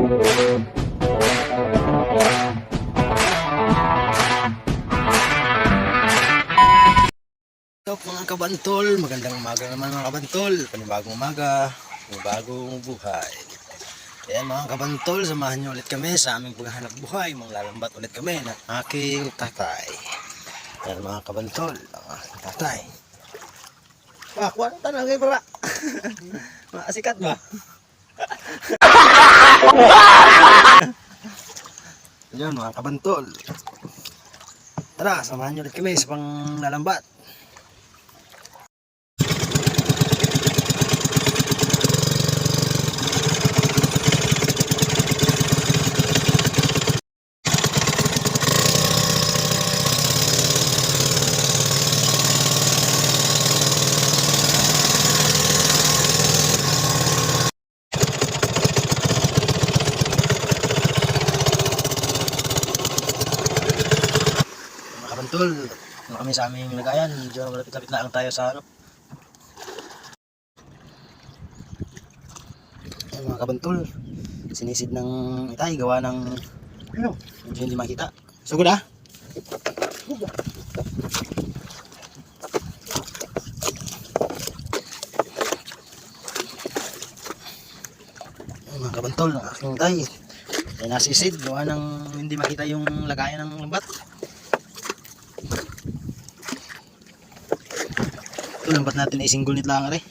Mga kabantol, magandang umaga naman mga kabantol. Panibagong umaga, panibagong buhay. Ayan mga kabantol, samahan nyo ulit kami sa aming paghahanap buhay. Maglalambat ulit kami ng aking tatay. Ayan mga kabantol, ang aking tatay. Kuha ng tanong kayo para. Makasikat ba? Ayan mga kabantol. Tara, samahan nyo ulit kami sa panglalambat. Kabantol, kami sa aming lagayan. Medyo malapit-lapit lang tayo sa ano. Ay, mga kabantol, sinisid ng itay, gawa ng ano, medyo hindi makita. Sugod ah. Ay, mga kabantol, ang aking itay ay nasisid, gawa ng hindi makita yung lagayan ng lambat. Ito, lambat natin ay single nit lang rin.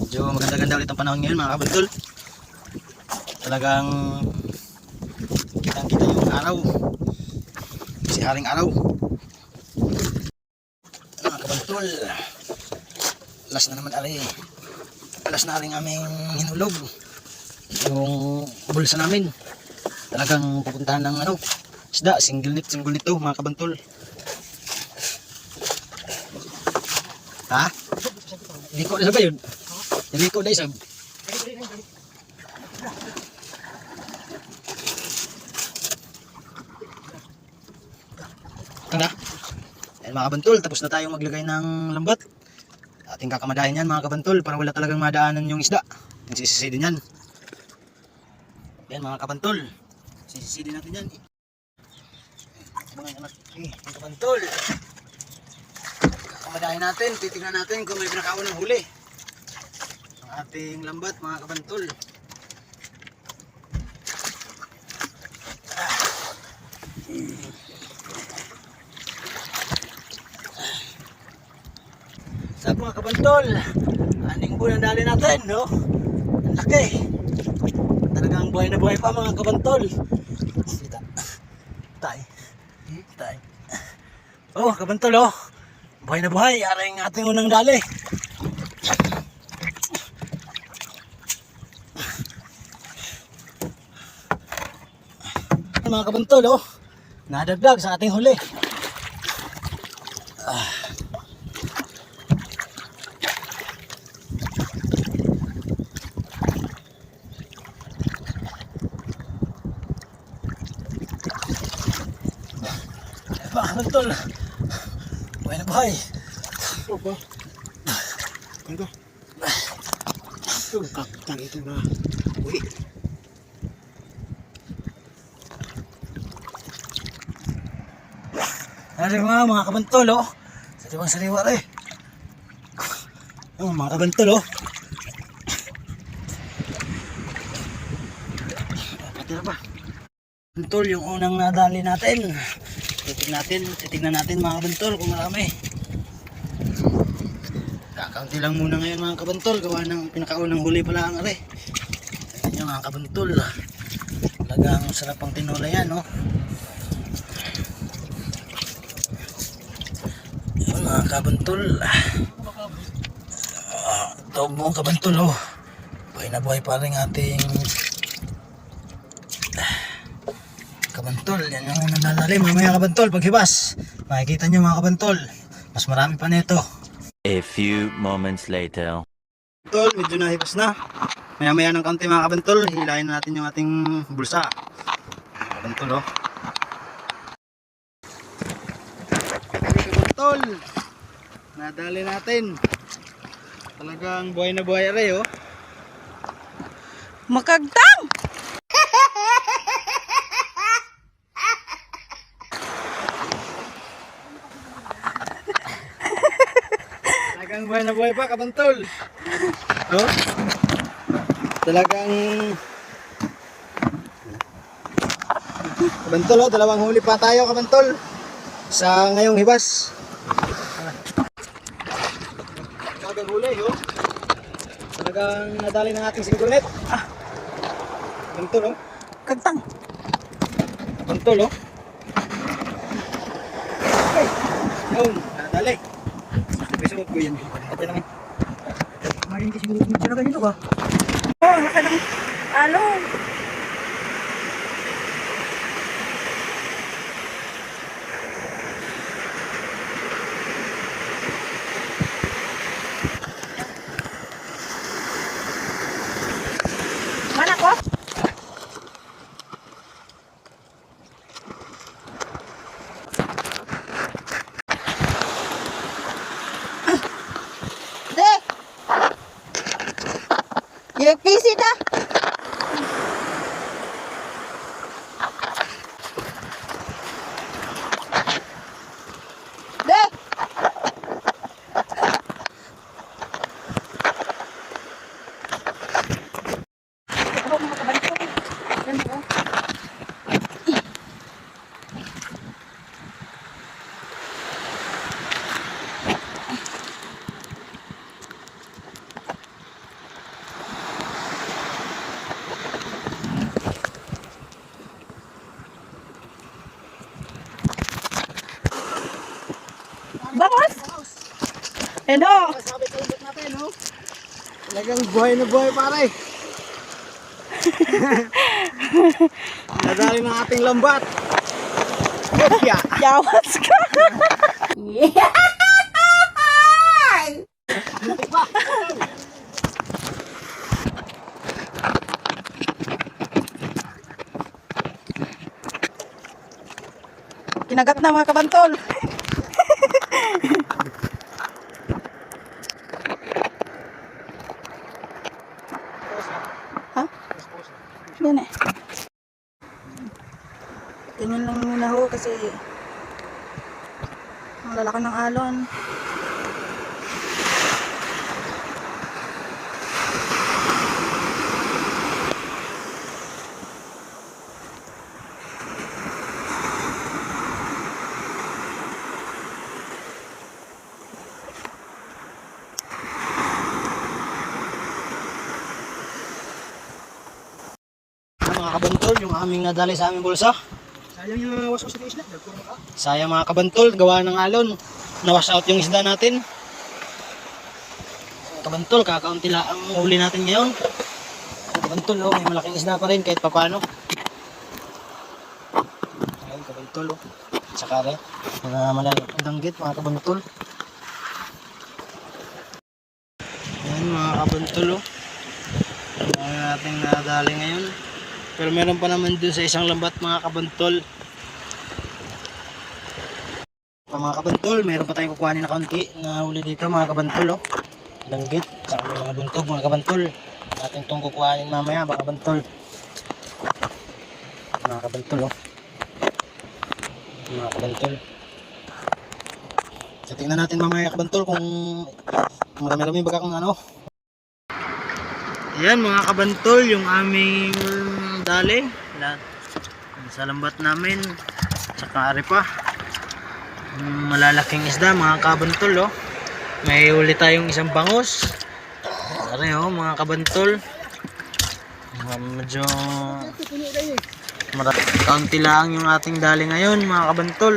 Medyo maganda-ganda ulit ang panahon ngayon mga kabantol. Talagang kitang-kita yung araw. Si haring araw. Mga kabantol, last na naman ari. Last na rin aming hinulog. Yung bulsa namin. Talagang pupuntahan ng ano, isda, single net to mga kabantol. Ha? Liko na ba yun? Liko na isang. Tanda? Ayan mga kabantol, tapos na tayong maglagay ng lambat. Ating kakamadahin yan mga kabantol para wala talagang madaanan yung isda. Yung sisisidin yan. Ayan mga kabantol, sisisidin natin yan. Mga anak, mga kabantol, kakamadahin natin, titignan natin kung may pinakaon ng huli ang ating lambat mga kabantol. Sa mga kabantol, aning bunang dali natin, no? Ang laki. Talagang buhay na buhay pa mga kabantol. Sita. Tay. Oh, kabantol oh. Buhay na buhay, aring ating unang dali. Mga kabantol oh, nadagdag sa ating huli. Mga kabantol, buhay na buhay. Apa? Ano? Ito, kaktan ito na. Uy. Ano mga kabantol oh. Sariwang-sariwa rin. Oh, mga kabantol oh. Patira pa. Kabantol yung unang nadali natin. Titignan natin mga kabantol kung marami. Kakaunti lang muna ngayon mga kabantol, gawa ng pinakaunang huli pala ang are. Ayan yung mga kabantol. Talagang sarap ang tinola yan no. Ayan mga kabantol. Ito buong kabantol oh. Buhay na buhay pa rin ating kabantol. Yan yung unang nalalim mamaya kabantol. Paghibas makikita nyo mga kabantol, mas marami pa nito. A few moments later. Kabantol, medyo nahibas na. Maya-maya ng kaunti mga kabantol, hilahin na natin yung ating bulsa. Kabantol oh. Kabantol, nadali natin. Talagang buhay na buhay aray oh. Makagtang! Talagang buhay na buhay pa kabantol. Oh. Talagang kabantol oh, dalawang huli pa tayo kabantol sa ngayong hibas. Talagang huli oh. Talagang nadali ng ating singkulit. Kabantol oh. Kagtang! Kabantol oh. Ay, yun, nadali. Episode ko yan. Ito naman. Maring kasi medyo na ganito ka. Oh, laki ng alon. Mana ko? De! Yung PC ta! De! Ako mga kabalik ko. Yan mo. Bangos! Hello! Sabi ko ulit natin oh. Talagang buhay na buhay pare. Nadali ng ating lambat. Kopya. Yawas ka! Kinagat na mga kabantol. Ha? Yan eh. Tingnan lang muna ho kasi ang lalaki ng alon. Mga kabantol, yung aming nadali sa aming bulsa. Sayang yung wasos sa isla. Nagpuro ka. Sayang mga kabantol, gawa ng alon. Nawash out yung isda natin. Kabantol, kakaunti lang ang huli natin ngayon. Kabantol, oh, may malaking isda pa rin kahit papano. Ayun, kabantol, oh. Saka rin, mga malalakang danggit, mga kabantol. Ayan, mga kabantol, oh. Ang ating nadali ngayon. Pero meron pa naman dun sa isang lambat mga kabantol. Mga kabantol, meron pa tayong kukuhanin na kaunti na huli dito mga kabantol. Oh. Danggit, saka may mga buntog mga kabantol. Natin itong kukuhanin mamaya mga kabantol. Mga kabantol oh. Mga kabantol. So, tingnan natin mamaya kabantol kung marami-rami baka kung ano. Ayan mga kabantol, yung aming dali sa lambat namin, saka ari pa malalaking isda mga kabantol oh. May uli tayong isang bangus ari oh mga kabantol, medyo kaunti lang yung ating dali ngayon mga kabantol,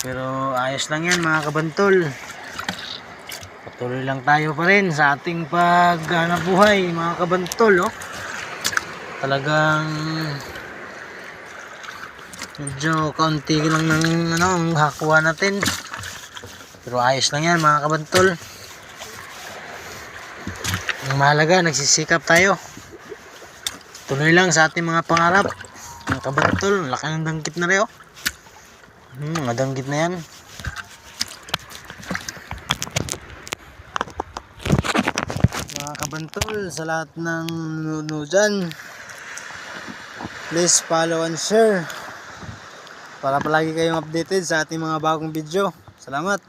pero ayos lang yan mga kabantol. Patuloy lang tayo pa rin sa ating paghanap buhay mga kabantol oh. Talagang medyo kaunti lang ng ang hakuha natin, pero ayos lang yan mga kabantol. Ang mahalaga, nagsisikap tayo. Tuloy lang sa ating mga pangarap mga kabantol. Laki ng danggit na rin oh. Mga danggit na yan. mga kabantol, sa lahat ng nanonood dyan, please follow and share para palagi kayong updated sa ating mga bagong video. Salamat!